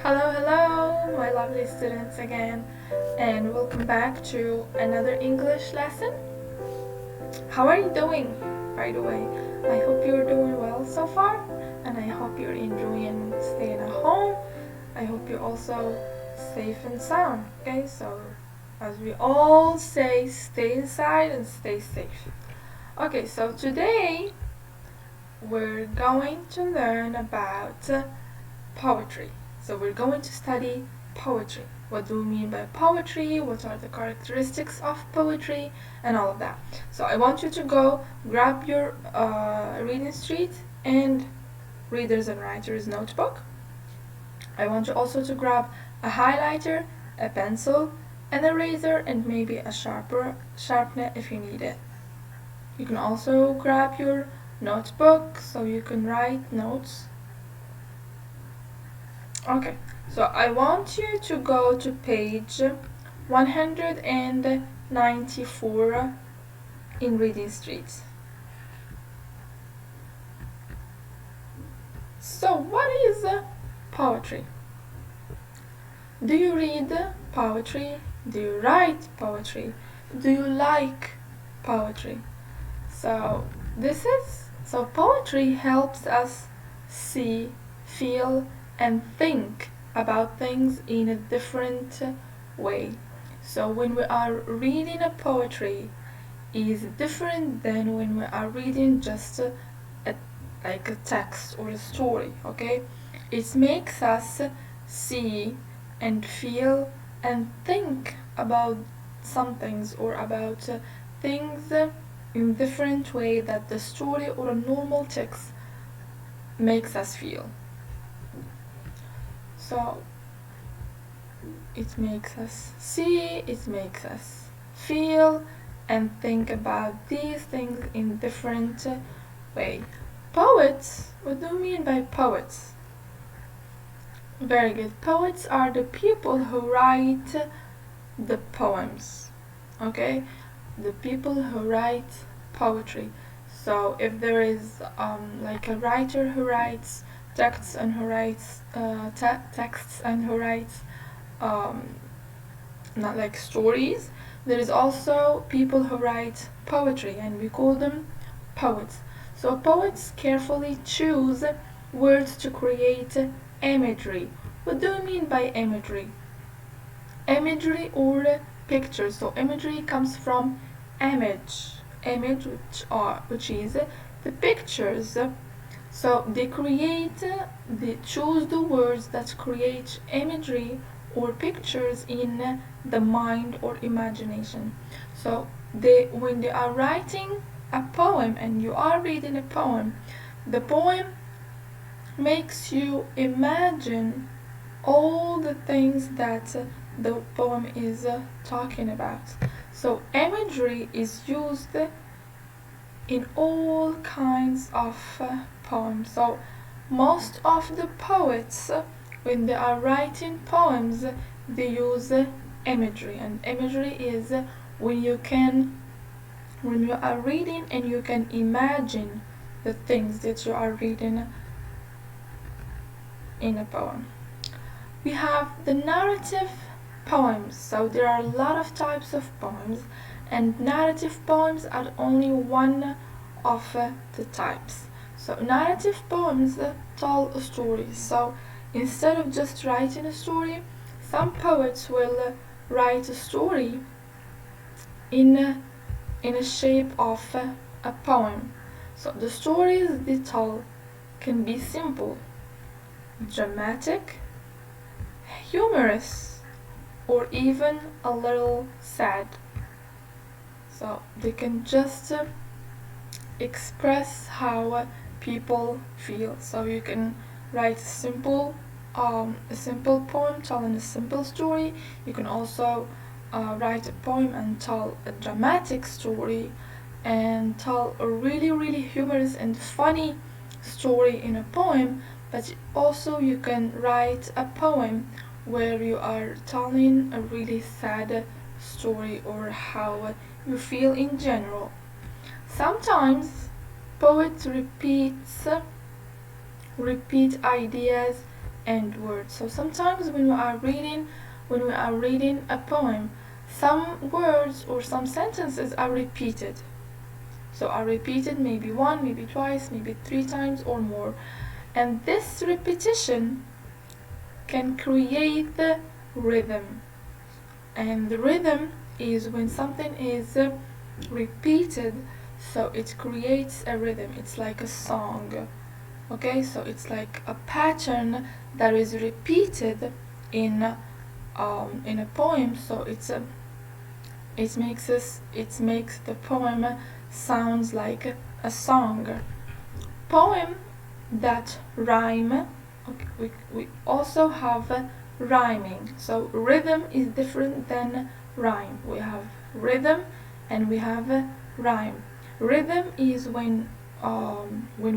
Hello, hello, my lovely students again, and welcome back to another English lesson. How are you doing, by the way? I hope you're doing well so far, and I hope you're enjoying staying at home. I hope you're also safe and sound, okay? So, as we all say, stay inside and stay safe. Okay, so today we're going to learn about poetry. So we're going to study poetry. What do we mean by poetry? What are the characteristics of poetry? And all of that. So I want you to go grab your reading sheet and readers and writers notebook. I want you also to grab a highlighter, a pencil, an eraser, and maybe a sharpener if you need it. You can also grab your notebook so you can write notes. Okay, so I want you to go to page 194 in Reading Street. So, what is poetry? Do you read poetry? Do you write poetry? Do you like poetry? So, poetry helps us see, feel, and think about things in a different way. So when we are reading a poetry is different than when we are reading just like a text or a story, okay? It makes us see and feel and think about some things or about things in different way that the story or a normal text makes us feel. So it makes us see, it makes us feel and think about these things in different way. Poets, what do you mean by poets? Very good. Poets are the people who write the poems. Okay? The people who write poetry. So if there is like a writer who writes texts and who writes not like stories, there is also people who write poetry and we call them poets. So poets carefully choose words to create imagery. What do you mean by imagery? Imagery or picture. So imagery comes from image, which is the pictures. So they choose the words that create imagery or pictures in the mind or imagination. So when they are writing a poem and you are reading a poem, the poem makes you imagine all the things that the poem is talking about. So imagery is used in all kinds of poems. So most of the poets, when they are writing poems, they use imagery, and imagery is when you are reading and you can imagine the things that you are reading in a poem. We have the narrative poems. So there are a lot of types of poems, and narrative poems are only one of the types. So narrative poems tell a story. So instead of just writing a story, some poets will write a story in a shape of a poem. So the stories they tell can be simple, dramatic, humorous, or even a little sad. So they can just express how people feel. So you can write a simple poem telling a simple story. You can also write a poem and tell a dramatic story and tell a really really humorous and funny story in a poem. But also you can write a poem where you are telling a really sad story or how you feel in general. Sometimes poets repeat ideas end word. So sometimes when we are reading a poem, some words or some sentences are repeated. So are repeated maybe one, maybe twice, maybe 3 times or more. And this repetition can create the rhythm. And the rhythm is when something is repeated, so it creates a rhythm. It's like a song. Okay, so it's like a pattern that is repeated in a poem. So it makes the poem sounds like a song. Poem that rhyme. Okay, we also have rhyming. So rhythm is different than rhyme. We have rhythm and we have rhyme. Rhythm is when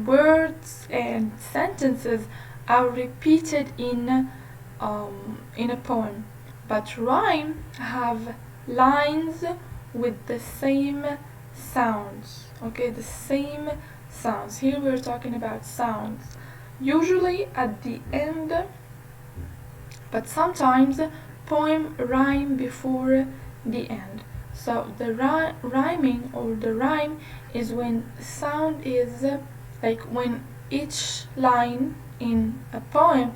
words and sentences are repeated in a poem. But rhyme have lines with the same sounds. Okay, the same sounds. Here we're talking about sounds. Usually at the end, but sometimes poem rhyme before the end. So the rhyming or the rhyme is when sound is like when each line in a poem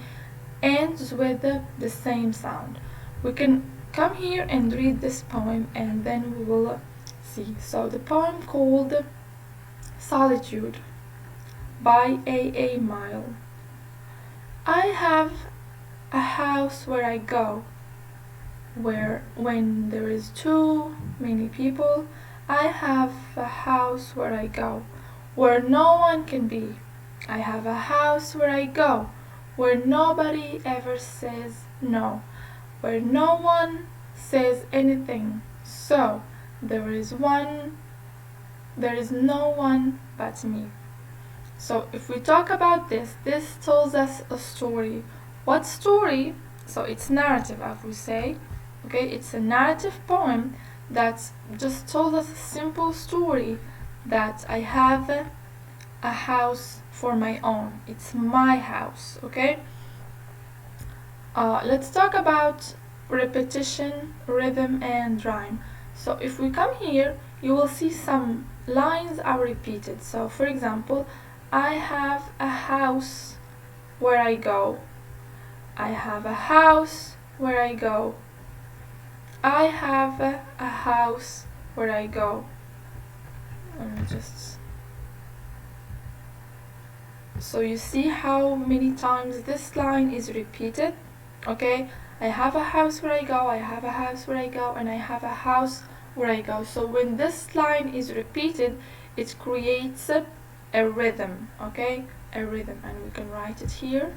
ends with the same sound. We can come here and read this poem and then we will see. So the poem called Solitude by A. Milne. I have a house where I go, where when there is too many people, I have a house where I go, where no one can be. I have a house where I go, where nobody ever says no, where no one says anything. So there is no one but me. So if we talk about this tells us a story. What story? So it's narrative, as we say. Okay, it's a narrative poem that just told us a simple story that I have a house for my own. It's my house. Okay. Let's talk about repetition, rhythm, and rhyme. So if we come here, you will see some lines are repeated. So for example, I have a house where I go. I have a house where I go. I have a house where I go. So you see how many times this line is repeated. Okay, I have a house where I go, I have a house where I go, and I have a house where I go. So when this line is repeated, it creates a rhythm. Okay, a rhythm, and we can write it here.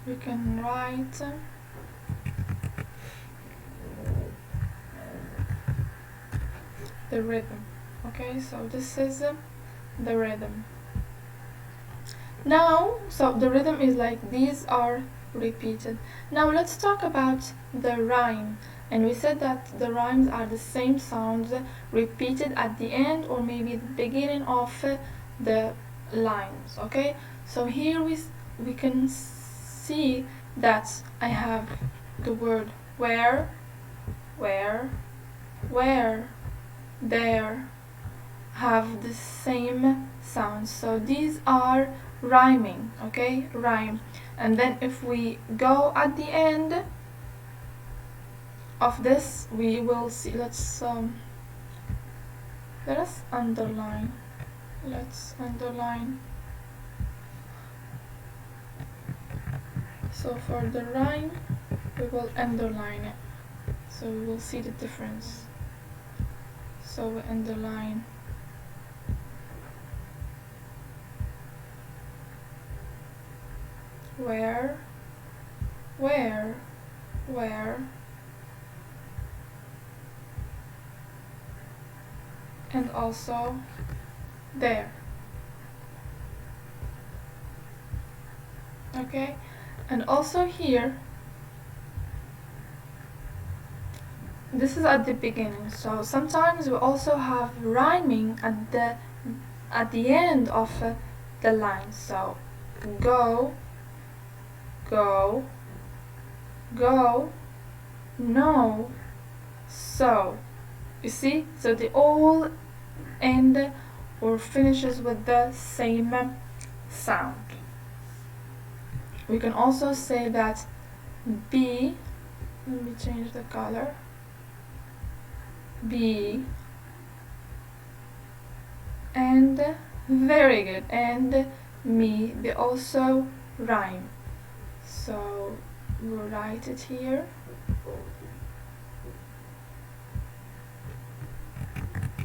We can write the rhythm. Okay, so this is the rhythm. Now, so the rhythm is like these are repeated. Now let's talk about the rhyme. And we said that the rhymes are the same sounds repeated at the end or maybe the beginning of the lines. Okay, so here we can see that I have the word where, there have the same sounds. So these are rhyming. Okay, rhyme. And then if we go at the end of this, we will see. Let us underline. Let's underline. So for the rhyme, we will underline it. So we will see the difference. So we underline. Where, and also there. Okay, and also here this is at the beginning. So sometimes we also have rhyming at the end of the line. So go, go, go, no, so. You see? So they all end or finishes with the same sound. We can also say that B, let me change the color, B, and very good, and me, they also rhyme. So we'll write it here.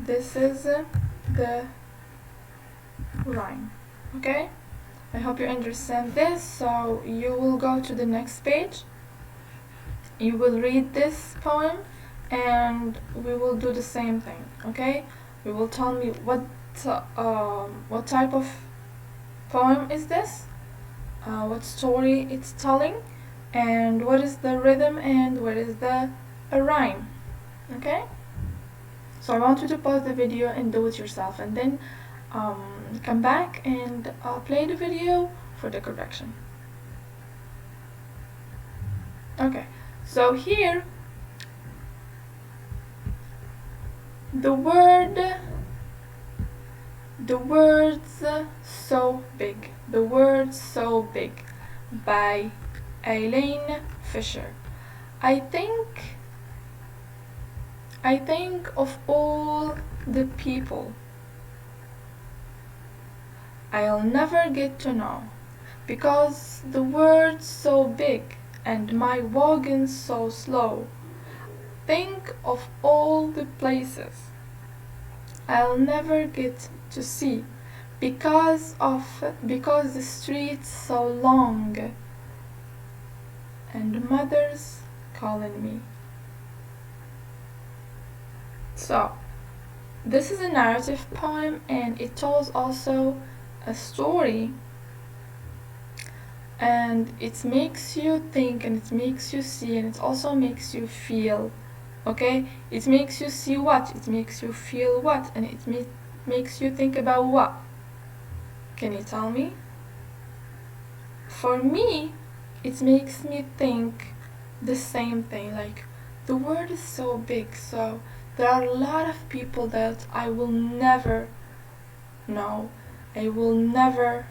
This is the rhyme. Okay, I hope you understand this. So you will go to the next page, you will read this poem, and we will do the same thing. Okay, you will tell me what type of poem is this, what story it's telling, and what is the rhythm and what is the rhyme. Okay, so I want you to pause the video and do it yourself, and then come back and play the video for the correction. Okay, so here the words so big, the word so big by Elaine Fisher. I think of all the people I'll never get to know, because the world's so big and my wagon's so slow. Think of all the places I'll never get to see, because the street's so long and mother's calling me. So this is a narrative poem, and it tells also a story, and it makes you think, and it makes you see, and it also makes you feel. Okay, it makes you see what, it makes you feel what, and it makes you think about what. Can you tell me? For me, it makes me think the same thing, like the world is so big, so there are a lot of people that I will never know, I will never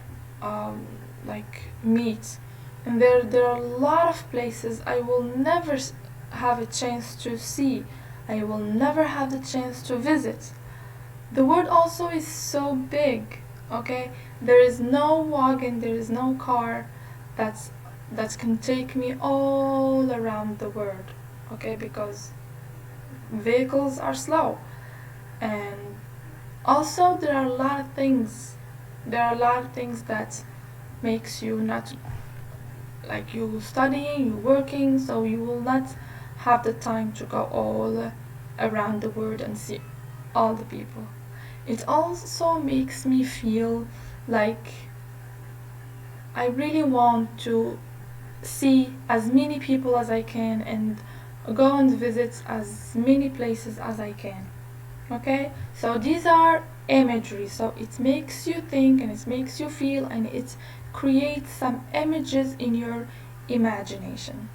meet, and there are a lot of places I will never have a chance to see, I will never have the chance to visit. The world also is so big. Okay, there is no wagon, there is no car that can take me all around the world. Okay, because vehicles are slow, and also there are a lot of things that makes you not, like, you studying, you working, so you will not have the time to go all around the world and see all the people. It also makes me feel like I really want to see as many people as I can and go and visit as many places as I can. Okay, so these are imagery, so it makes you think and it makes you feel, and it creates some images in your imagination.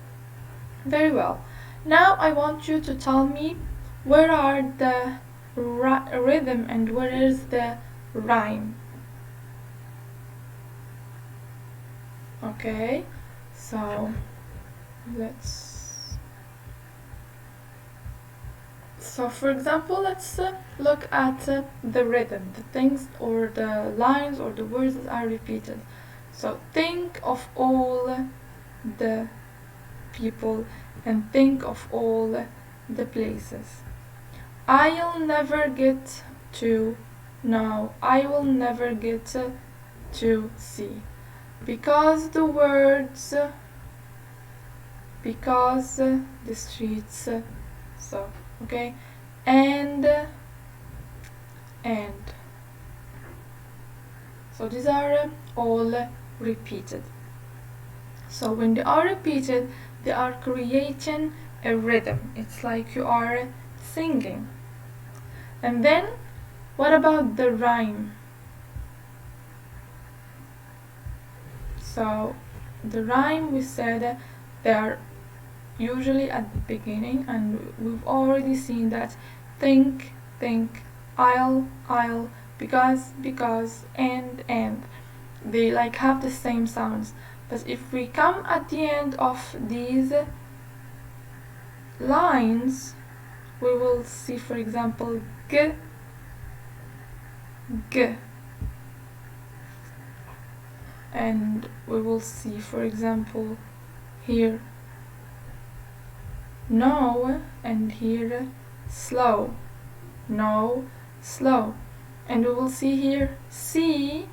Very well, now I want you to tell me where are the rhythm and where is the rhyme. Okay, so for example, let's look at the rhythm, the things or the lines or the words that are repeated. So think of all the people and think of all the places. I'll never get to know, I will never get to see, because the words, because the streets, so okay, and so these are all repeated. So when they are repeated, they are creating a rhythm. It's like you are singing. And then what about the rhyme? So the rhyme, we said they are usually at the beginning, and we've already seen that think, I'll, because, and they like have the same sounds. But if we come at the end of these lines, we will see, for example, g, g, and we will see, for example, here no, and here slow, no, slow, and we will see here see,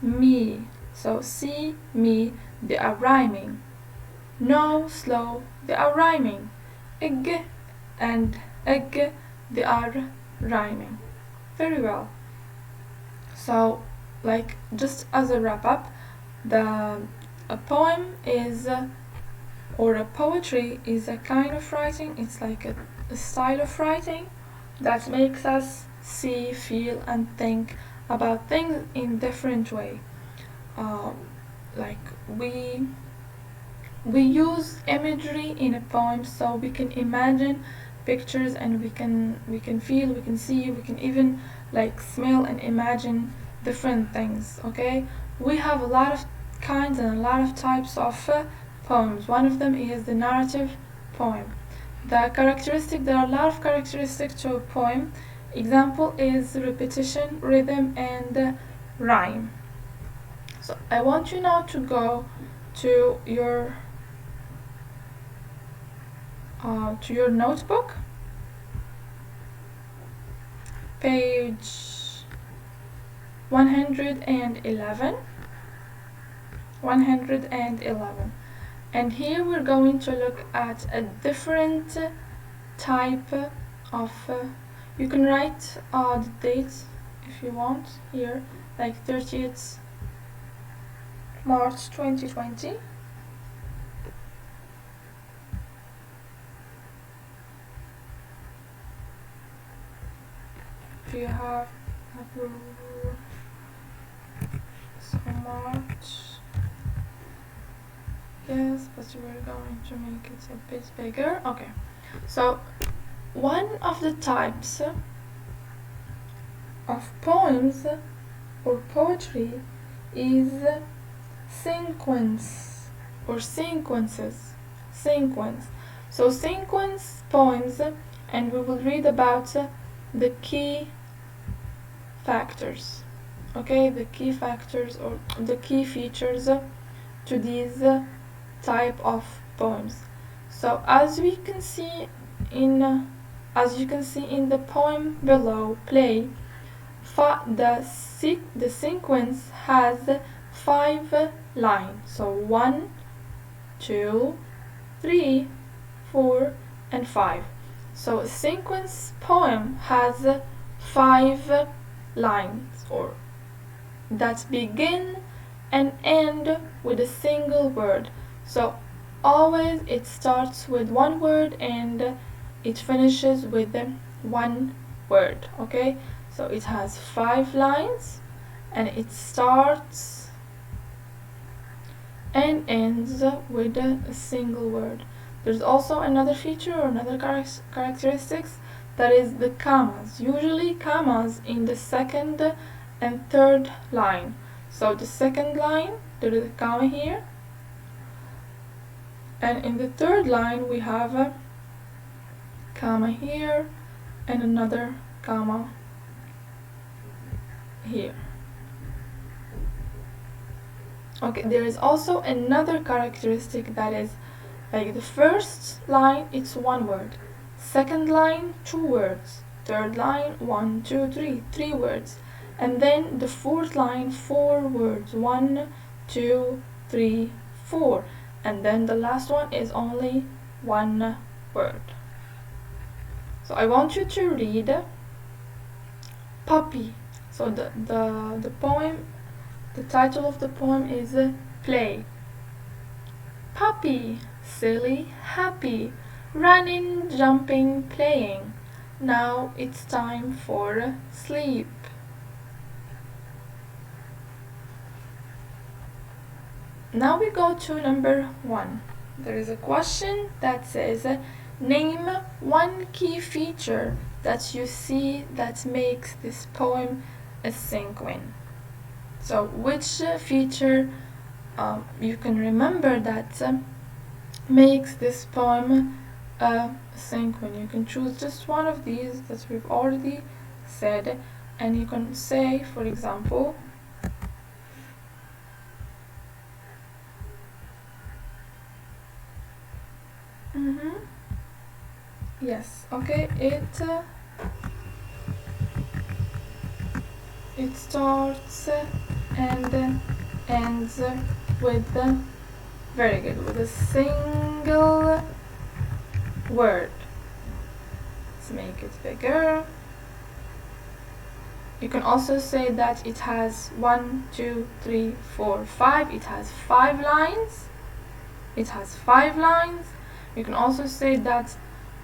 me. So see, me, they are rhyming. No, slow, they are rhyming. Egg and egg, they are rhyming. Very well. So, like, just as a wrap up, a poem is or a poetry is a kind of writing. It's like a style of writing that makes us see, feel, and think about things in different way. Like we use imagery in a poem, so we can imagine pictures, and we can feel, we can see, we can even like smell and imagine different things. Okay, we have a lot of kinds and a lot of types of poems. One of them is the narrative poem. There are a lot of characteristics to a poem. Example is repetition, rhythm, and rhyme. So I want you now to go to your notebook, page 111, and here we're going to look at a different type of you can write the date if you want here, like 30th March 2020. You have so March, yes, but we're going to make it a bit bigger. Okay, so one of the types of poems or poetry is sequence or sequences. So sequence poems, and we will read about the key factors. Okay, the key factors or the key features to these type of poems. So as you can see in the poem below, play, the sequence has 5 lines. So 1, 2, 3, 4, and 5. So a sequence poem has 5 lines, or that begin and end with a single word. So always it starts with one word and it finishes with one word. Okay, so it has 5 lines and it starts and ends with a single word. There's also another feature or another characteristics, that is the commas. Usually commas in the second and third line. So the second line, there is a comma here, and in the third line we have a comma here and another comma here. Okay, there is also another characteristic, that is like the first line it's one word, second line 2 words, third line 1, 2, 3, 3 words, and then the fourth line 4 words, 1, 2, 3, 4, and then the last one is only 1 word. So I want you to read puppy. So the poem, the title of the poem is Play. Puppy, silly, happy, running, jumping, playing. Now it's time for sleep. Now we go to number 1. There is a question that says, name one key feature that you see that makes this poem a sanguine. So which feature you can remember that makes this poem sanguine? You can choose just one of these that we've already said, and you can say, for example, yes, okay, it starts and ends with very good, with a single word. Let's make it bigger. You can also say that it has 1, 2, 3, 4, 5. It has 5 lines. It has 5 lines. You can also say that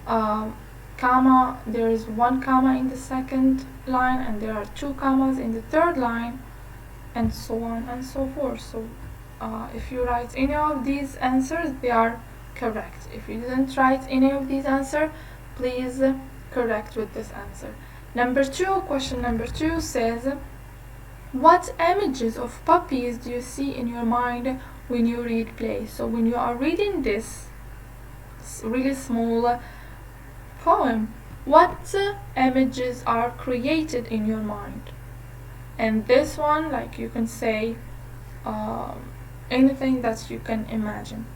comma, there is 1 comma in the second line and there are 2 commas in the third line, and so on and so forth. So if you write any of these answers, they are correct. If you didn't write any of these answers, please correct with this answer. Number 2, question number 2 says, what images of puppies do you see in your mind when you read play? So when you are reading this really small poem, what images are created in your mind? And this one, like, you can say anything that you can imagine.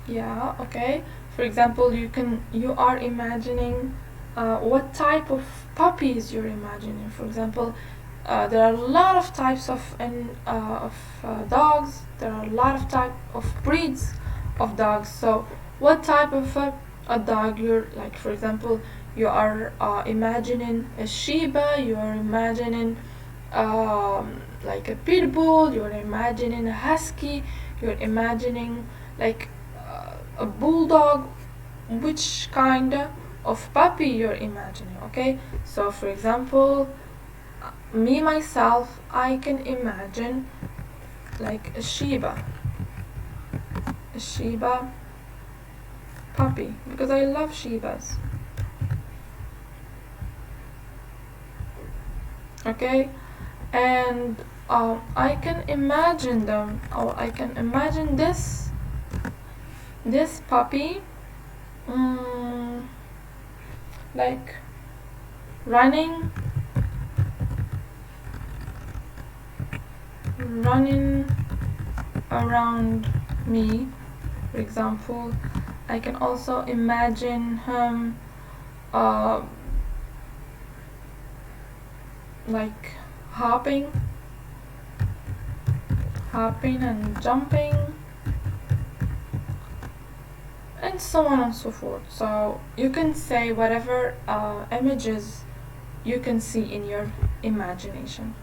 Yeah, okay. For example, you are imagining what type of puppies you're imagining. For example, there are a lot of types of dogs. There are a lot of type of breeds of dogs. So what type of a dog you're like? For example, you are imagining a Shiba. You are imagining like a pit bull. You're imagining a husky. You're imagining like a bulldog. Which kind of puppy you're imagining? Okay, so for example, me myself, I can imagine like a Shiba puppy, because I love Shibas. Okay, and I can imagine them, or I can imagine this puppy like running around me. For example, I can also imagine him like hopping and jumping, and so on and so forth. So you can say whatever images you can see in your imagination.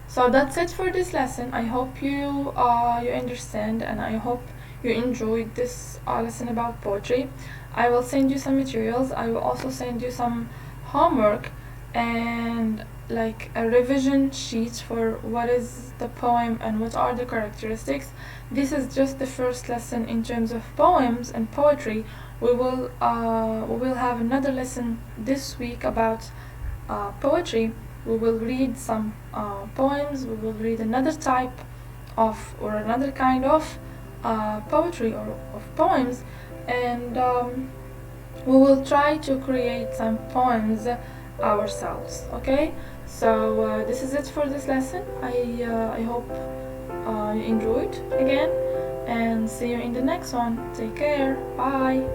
So that's it for this lesson. I hope you understand, and I hope you enjoyed this lesson about poetry. I will send you some materials. I will also send you some homework and like a revision sheet for what is the poem and what are the characteristics. This is just the first lesson in terms of poems and poetry. We will have another lesson this week about poetry. We will read some poems. We will read another type of or another kind of poetry or of poems, and we will try to create some poems ourselves. Okay, so this is it for this lesson. I hope you enjoyed again, and see you in the next one. Take care. Bye.